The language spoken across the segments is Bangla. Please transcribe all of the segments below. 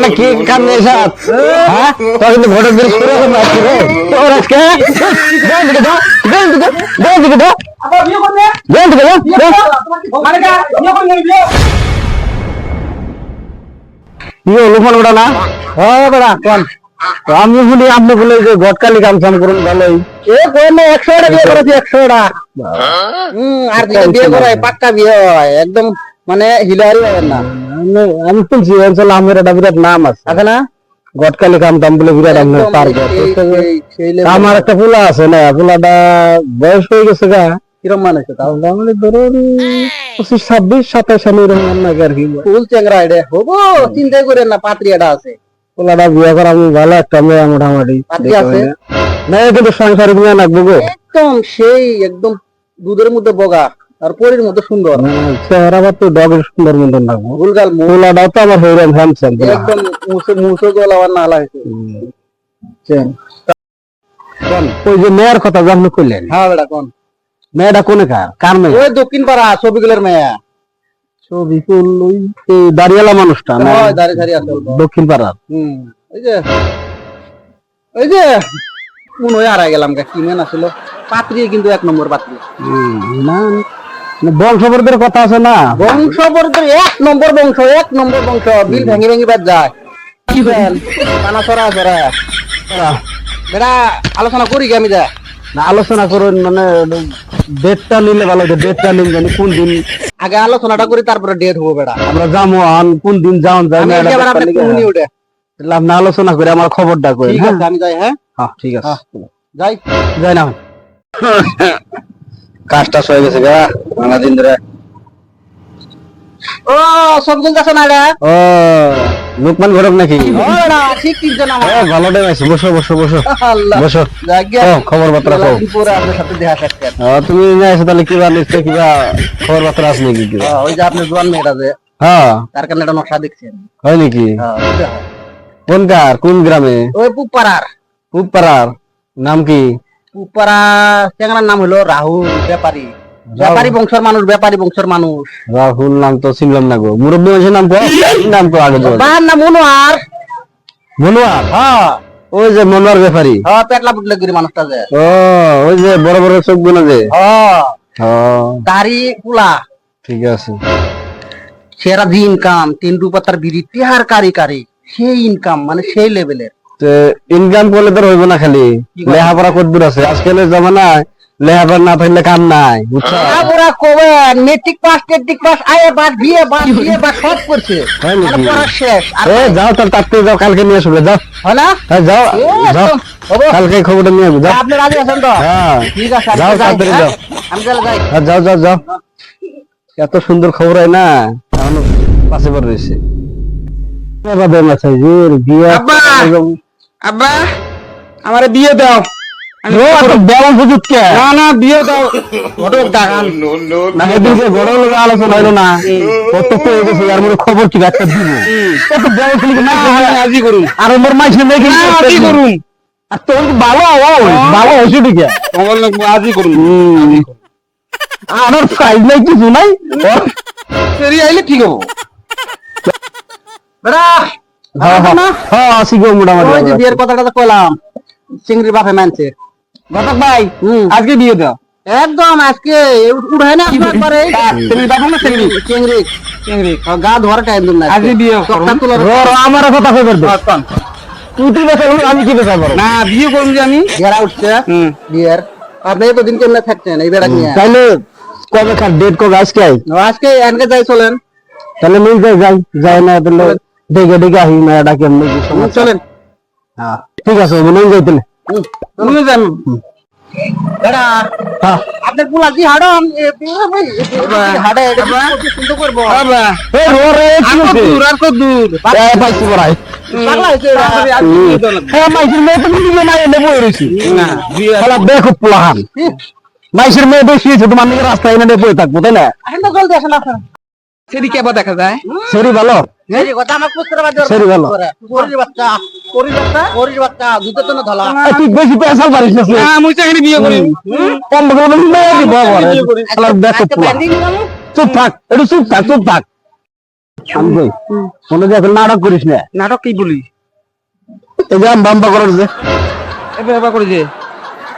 না কি কাম নেই সাত হ্যাঁ তোর কিন্তু ভোটের দিন শুরু করে আসছে রে তোর আজকে দেন দিকে দাও আবার বিয়ে করবে দেন দিকে দাও মানে কা বিয়ে করবে বিয়ে কি হলো ফোন ওটা না ও বড়া কোন আমি বলি আপনি বলে যে গটকালি কাম সাম করুন ভালোই এ কোন 100 টাকা বিয়ে করেছি 100 টাকা আর দিকে বিয়ে করায় পাক্কা বিয়ে হয় একদম মানে হিলারি হবে না আমি শুনছি অঞ্চল আমের একটা বিরাট নাম আছে না গটকালি কাম টাম বলে বিরাট আপনার পার আমার একটা পোলা আছে না পোলাটা বয়স হয়ে গেছে গা কিরম মানুষ তাও মানে ধরুন 25 26 27 আমি এরকম না আর কি ফুল চ্যাংরা আইডে হবো চিন্তা করেন না পাত্রিয়াটা আছে পোলাটা বিয়ে করা আমি ভালো একটা মেয়ে মোটামুটি পাত্রী আছে না কিন্তু সাংসারিক মেয়ে না বুঝো একদম সেই একদম দুধের মধ্যে বগা আর পরির মধ্যে সুন্দর চেহারা তো ডগের সুন্দর মতন লাগবো গুলগাল পোলাটাও তো আমার হইরাম হ্যান্ডসাম একদম মুছে গলা আর না লাগছে ওই যে মেয়ের কথা যখন কইলেন হ্যাঁ বেটা কোন মেয়েটা কোনে কার মেয়ে ওই দক্ষিণ পাড়া ছবিগুলোর মেয়া ছবি ফুল ওই দাঁড়িয়ালা মানুষটা না ওই দাঁড়িয়ে দাঁড়িয়ে আছে অল্প। দক্ষিণ পাড়ার ওই যে মনে হয় হারাই গেলাম কি মেন আসলো পাত্রী কিন্তু 1 নম্বর পাত্রী না বংশবর্ধের কথা আছে না বংশবর্ধের 1 নম্বর বংশ বিল ভেঙে ভেঙে বাদ যায় কি বেন কানা ছড়া বেটা আলোচনা করি কি আমি যা না আলোচনা করুন মানে ডেটটা নিলে ভালো হতো ডেটটা নিন জানি কোন দিন আগে আলোচনাটা করি তারপরে ডেট হবো বেটা আমরা যাবো আন কোন দিন যাওন যায় আমি না একেবারে আপনি কুনি উঠে তাহলে আপনি আলোচনা করে আমার খবরটা করেন ঠিক হ্যাঁ আছে আমি যাই হ্যাঁ হ্যাঁ ঠিক আছে যাই যাই না কাজটা হয়ে গেছে গা অনেক দিন ধরে ও সবগুলো আছে না রে ও লোকমান ঘরক নাকি ওরা ঠিক তিনজন আমার ভালো টাইম আছে বসো আল্লাহ বসো জায়গা খবর বার্তা কও পরে আপনার সাথে দেখা করতে তুমি না এসে তাহলে কিবা লিখতে কিবা খবর বার্তা আছে নাকি কিবা ওই যে আপনি জোয়ান মেয়েটা যে হ্যাঁ তার কারণে একটা নকশা দেখছেন হয় নাকি ওইটা হয়। কোন কার কোন গ্রামে ওই পুপাড়ার উপপাড়ার নাম কি পুপাড়া চ্যাংড়ার নাম হলো রাহুল ব্যাপারী বংশের মানুষ রাহুল নাম তো চিনলাম না গো মুরব্বী মানুষের নাম কো আগে বল বাবার নাম মনোয়ার মনোয়ার হ্যাঁ ওই যে মনোয়ার ব্যাপারী হ্যাঁ পেটলা পুটলে গিরি মানুষটা যে ও ওই যে বড় বড় চোখ গুলো যে হ্যাঁ ও দাড়ি পুলা ঠিক আছে সেরা যে ইনকাম 3 রুপাতার বিড়ি তিহার কারি সেই ইনকাম মানে সেই লেভেলের ইনকাম করলে তো হইব না খালি লেখাপড়া কতদূর আছে আজকালের জামানায় লেখাপড়া না থাকলে কাম নাই বুঝছো আমরা কবে মেট্রিক পাস টেট্রিক পাস আয়ে বাস বিয়ে বাস সব করছে হয় আর নাকি পড়া শেষ আর এ যাও তার তাতে যাও কালকে নিয়ে আসবে যাও হয় না হ্যাঁ যাও যাও হবো কালকে খবরটা নিয়ে আসবে যাও আপনি রাজি আছেন তো হ্যাঁ ঠিক আছে যাও তাড়াতাড়ি যাও আমি তাহলে যাই হ্যাঁ যাও যাও যাও এত সুন্দর খবর হয় না এখনো পাশে পর রয়েছে বাবা মাছাই যে বিয়ে আব্বা! আব্বা আমারে বিয়ে দাও দেওয়াল সুযোগ কে না বিয়ে দাও ঘটক দাগান না এদিকে বড় লোক আলোচনা হলো না কত হয়ে গেছে আর মোর খবর কি একটা দিব কত দেওয়াল খুলি না আজি করুন আর মোর মাইছে দেখি আজি করুন আর তোর ভালো ভালো হইছে দিকে তোমার লোক আজি করুন আমার সাইজ নাই কিছু নাই সেরি আইলে ঠিক হবো বেড়া হ্যাঁ আসি গো ওই যে মোটামুটি বিয়ের কথাটা তো কইলাম চিংড়ি বাপে মানছে ঘটক ভাই আজকে বিয়ে দাও একদম আজকে উড়ায় না আপনার পরে চিংড়ি বাপে না চিংড়ি গা ধোয়ার টাইম দিন না আজকে বিয়ে আমার কথা কইবার দে তুই তুই বেচা আমি কি বেচা করব না বিয়ে করুন যে আমি ঘেরা উঠছে বিয়ের আপনি তো দিন কেমনে থাকছেন এই বেড়া নিয়ে তাইলে কবে কার ডেট কবে আজকে আজকে এনকে যাই চলেন তাহলে মিল যাই না তাহলে দেখে দেখে আহি না এটা কেমন চলেন হ্যাঁ ঠিক আছে মনে যাই তাহলে তুমি যান বেড়া হ্যাঁ আপনার পোলা জি হাড়ন হাড়ে সুন্দর করবো এই ওরে কি হচ্ছে আর কত দূর এই পাইছি বড়াই পাগলা হয়েছে হ্যাঁ মাইসের মেয়ে তো নিজে না এনে বই রইছি না শালা দেখো পোলাহান মাইসের মেয়ে বেশি হয়েছে তোমার নিজের রাস্তায় এনে বই থাকবো তাই না এখন তো জলদি আসেন আপনার সেদিকে আবার দেখা যায় সরি ভালো এই কথা আমার পুত্র বাদ সরি ভালো পরির বাচ্চা দুধের জন্য ধলা তুই বেশি পয়সা পারিস না মুই চাকরি বিয়ে করি কম করে মেয়ে দিব শালা দেখো পোলা চুপ থাক একটু চুপ থাক আমি কই কোনো যে এখন নাটক করিস না। নাটক কি বলি? এই যে বাম্বা করার যে এবার করে যে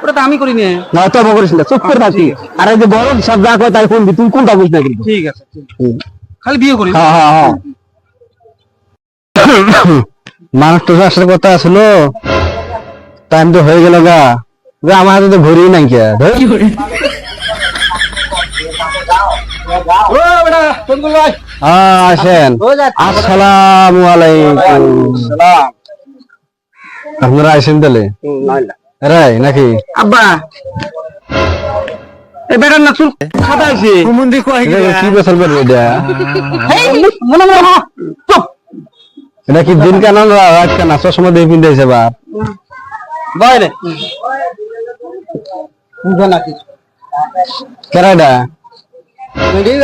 ওটা তো আমি করি না। না তো করিস না, চুপ করে থাকি। আর এই যে বড় সব যা কয় তাই শুনবি, তুই কোনটা বুঝ না কিন্তু। ঠিক আছে, খালি বিয়ে করি। হ্যাঁ হ্যাঁ হ্যাঁ। মানুষ তো আসার কথা আসলো, টাইম তো হয়ে গেল গা। আমার হাতে তো ঘড়ি নাই কে। আসেন, আসসালামু আলাইকুম। আপনারা আইসেন তাহলে রাই নাকি? আব্বা এই বেটার না চুল সাদা হইছে। কি বছর বের এটা? মনে মনে চুপ। এটা কি দিন কেন রাত কেন? চশমা দিয়ে পিন্ধাইছে বা বাইরে বুঝা নাকি কেরাডা?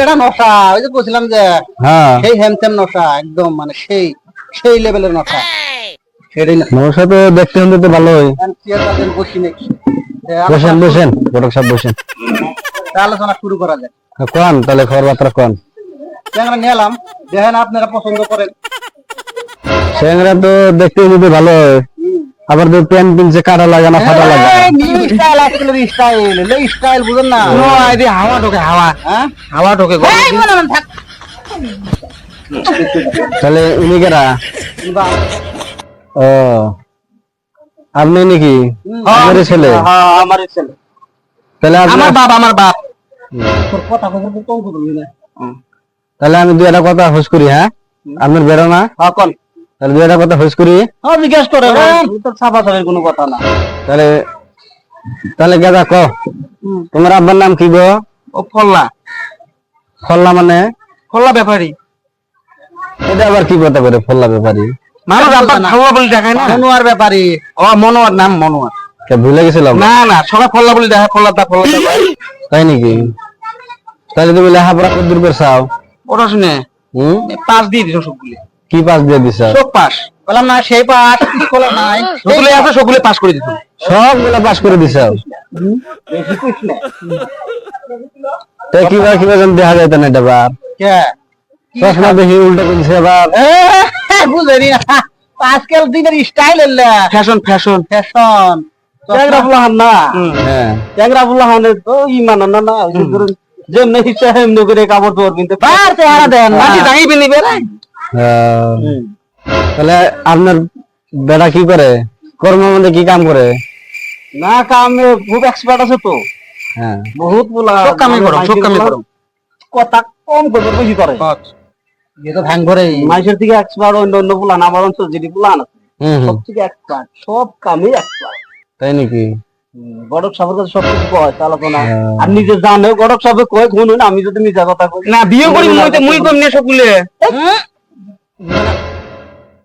এটা নশা, ওই যে বলছিলাম যে হ্যাঁ সেই হ্যামস্যাম নশা, একদম মানে সেই সেই লেভেলের নশা। সেটাই না নশা তো দেখতে হলে তো ভালোই। বসেন বসেন ঘটক সাহেব বসেন, আলোচনা শুরু করা যায়। কোন তাহলে খবর বার্তা কোন? আমরা নিলাম, দেখেন আপনারা পছন্দ করেন। সেংরা তো দেখতে হলে ভালো, আবার তো প্যান্ট পিনছে কাটা লাগা না ফাটা লাগা। স্টাইল আজকালের স্টাইল, এই স্টাইল বুঝেন না? এই যে হাওয়া ঢোকে, হাওয়া, হ্যাঁ হাওয়া ঢোকে। তাহলে উনি কেরা? ও আপনি নাকি? আমার ছেলে? হ্যাঁ আমার ছেলে। তাহলে আমার বাপ, আমার বাপ। তাহলে আমি দুই একটা কথা হুস করি। হ্যাঁ আপনার বেরো না? হ্যাঁ কোন? তাহলে দুই একটা কথা হুস করি। হ্যাঁ জিজ্ঞেস করে, তোর ছাপা ছাপের কোনো কথা না। তাহলে তাহলে গেদা ক, তোমার আব্বার নাম কি গো? ও ফল্লা। ফল্লা মানে? ফল্লা ব্যাপারী। এটা আবার কি কথা করে ফল্লা ব্যাপারী? মানুষ আব্বা খাওয়া বলে দেখায় না। মনোয়ার ব্যাপারী। ও মনোয়ার, নাম মনোয়ার। ভুলে গেছিলাম। না না, সবাই ফল্লা বলে দেখায়, ফল্লা দা ফল্লা দা। তাই নাকি? তাহলে তুমি লেখাপড়া কত দূর করে চাও? ওটা শুনে পাস দিয়ে দিছো সবগুলি। কি পাস দিয়ে দিছ? সব পাস। বললাম না সেই পাস স্কুলে নাই, সবগুলি আছে, সবগুলি পাস করে দিছো। সবগুলো পাস করে দিছ? বেশি কইছ না। তাই কিবা কিবা যেন দেখা যায় না এটা বার। কে চশমা দেখি উল্টা করছে বার। বুঝেনি না, আজকাল দিনের স্টাইল এলে ফ্যাশন ফ্যাশন ফ্যাশন। ট্যাংরা ফুলাহান না, হ্যাঁ ট্যাংরা ফুলাহানের তো ইমান না না, যেমনি ইচ্ছা এমনি করে কাপড় চোপড় কিনতে পার, চেহারা দেন না দাঁড়িয়ে বিলিবে রে। তাহলে আপনার বেটা কি করে? কর্ম মধ্যে কি কাম করে? না কামে খুব এক্সপার্ট আছে তো। হ্যাঁ বহুত বলা সব কামই করো, সব কামই করো। কথা কম করবে, বেশি করে। যেটা ভাঙ করে মাইসের থেকে এক্সপার্ট, অন্য অন্য পুলান আমার অঞ্চল যেটি পুলান আছে সব থেকে এক্সপার্ট, সব কামে এক্সপার্ট। তাই নাকি? গড়ক সাহেবের কাছে সব কিছু কয় চালাচনা, আর নিজে জানে গড়ক সাহেব কয় শুনুন, আমি যদি নিজে কথা কই না বিয়ে করি মুই কম নিয়ে সবগুলো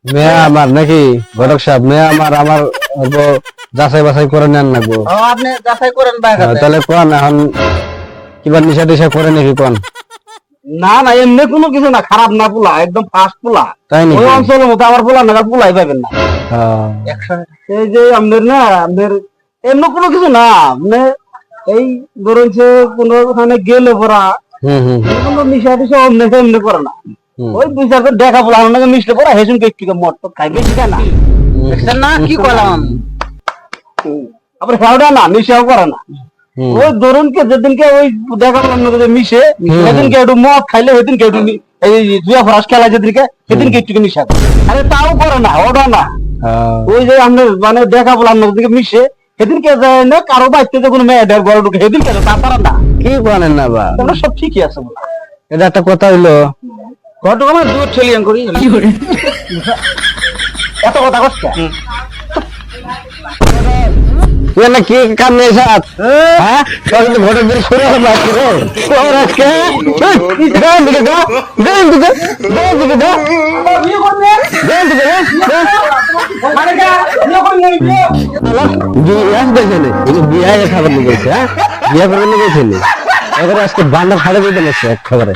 মেয়ে আমার নাকি? ঘটক সাহেব মেয়ে আমার, আমার যাচাই বাছাই করে নেন না গো। আপনি যাচাই করেন বাইরে। তাহলে কোন এখন কিবা নিশা টিশা করে নাকি কোন? না না এমনি কোনো কিছু না, খারাপ না, পোলা একদম ফাস্ট পোলা। তাই নাকি? ওই অঞ্চলের মতো আমার পোলা না, পোলাই পাবেন না। এই যে আপনার না, আপনার এমনি কোনো কিছু না, আপনি এই ধরুন যে কোনো ওখানে গেলে পড়া কোনো নিশা টিশা অমনে এমনি করে না। ওই দুই চার দেখা পোলা আপনাকে মিশলে পড়া হেসুন কে একটু মদ তো খাইবে, ঠিক না? দেখছেন না কি করলাম? আবার হেওড়া না, নিশাও করে না। ওই ধরুন কে যেদিনকে ওই দেখা পেলাম মিশে, সেদিনকে একটু মদ খাইলে, সেদিনকে একটু এই জুয়া ফরাস খেলা যেদিনকে, সেদিনকে একটু নিশা করে। আরে তাও করে না, ওটা না। ওই যে আমরা মানে দেখা পেলাম দিকে মিশে, সেদিনকে যায় না কারো বাড়িতে যখন মেয়েদের ঘরে ঢুকে, সেদিনকে তারা না। কি বলেন না বা? তোমরা সব ঠিকই আছে বলা। এটা একটা কথা হইলো, ঘরটুকু আমার দূর ছেলিয়ান করি এত কথা কষ্ট। কি কাম নেই সাত? হ্যাঁ ভোটের দিন শুরু হবে আজকে রে। তোর আজকে দেন দিকে দা, দেন দিকে, দেন দিকে দা, দেন দিকে দা। বিয়ে আসবে ছেলে, বিয়ে খাবার নিয়ে গেছে। হ্যাঁ বিয়ে করবে নিয়ে গেছে, এবারে আজকে বান্ডা ফাড়ে দিতে লাগছে এক খবরে।